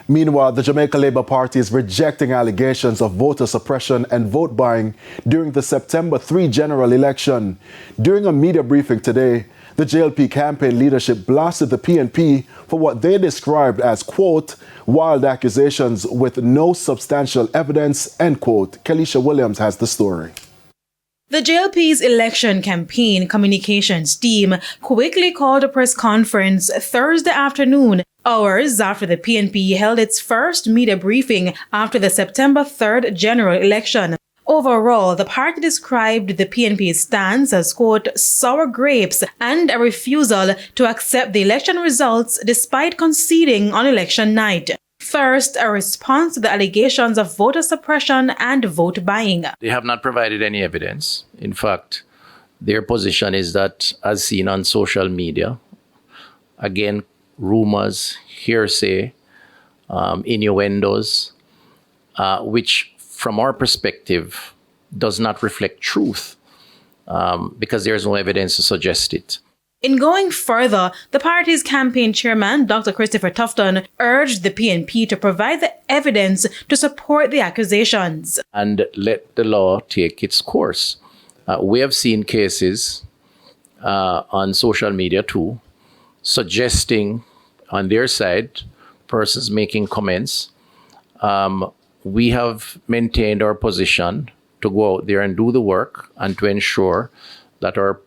Meanwhile, the Jamaica Labour Party is rejecting allegations of voter suppression and vote buying during the September 3 general election. During a media briefing today, the JLP campaign leadership blasted the PNP for what they described as, quote, wild accusations with no substantial evidence, end quote. Kelisha Williams has the story. The JLP's election campaign communications team quickly called a press conference Thursday afternoon, hours after the PNP held its first media briefing after the September 3rd general election. Overall, the party described the PNP's stance as, quote, sour grapes and a refusal to accept the election results despite conceding on election night. First, a response to the allegations of voter suppression and vote buying. They have not provided any evidence. In fact, their position is that, as seen on social media, again, rumors, hearsay, innuendos, which from our perspective does not reflect truth because there is no evidence to suggest it. In going further, the party's campaign chairman, Dr. Christopher Tufton, urged the PNP to provide the evidence to support the accusations. And let the law take its course. We have seen cases on social media too, suggesting on their side, persons making comments. We have maintained our position to go out there and do the work and to ensure that our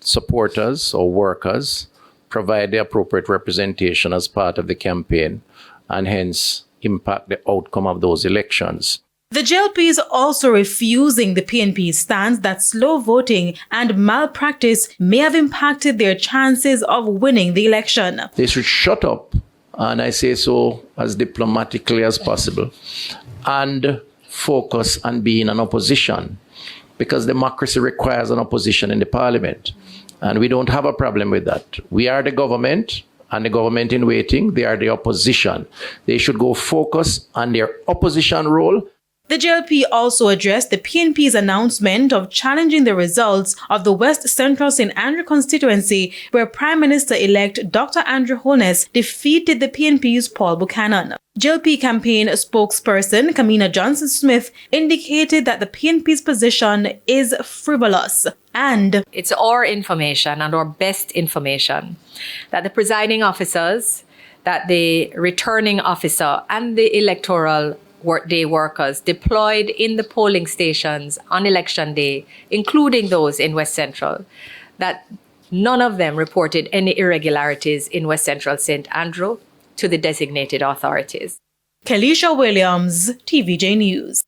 supporters or workers provide the appropriate representation as part of the campaign and hence impact the outcome of those elections. The JLP is also refusing the PNP's stance that slow voting and malpractice may have impacted their chances of winning the election. They should shut up, and I say so as diplomatically as possible, and focus on being an opposition, because democracy requires an opposition in the parliament. And we don't have a problem with that. We are the government, and the government in waiting, they are the opposition. They should go focus on their opposition role. The JLP also addressed the PNP's announcement of challenging the results of the West Central St. Andrew constituency, where Prime Minister-elect Dr. Andrew Holness defeated the PNP's Paul Buchanan. JLP campaign spokesperson Kamina Johnson-Smith indicated that the PNP's position is frivolous and it's our information and our best information that the presiding officers, that the returning officer and the electoral workday workers deployed in the polling stations on election day, including those in West Central, that none of them reported any irregularities in West Central St. Andrew to the designated authorities. Kelisha Williams, TVJ News.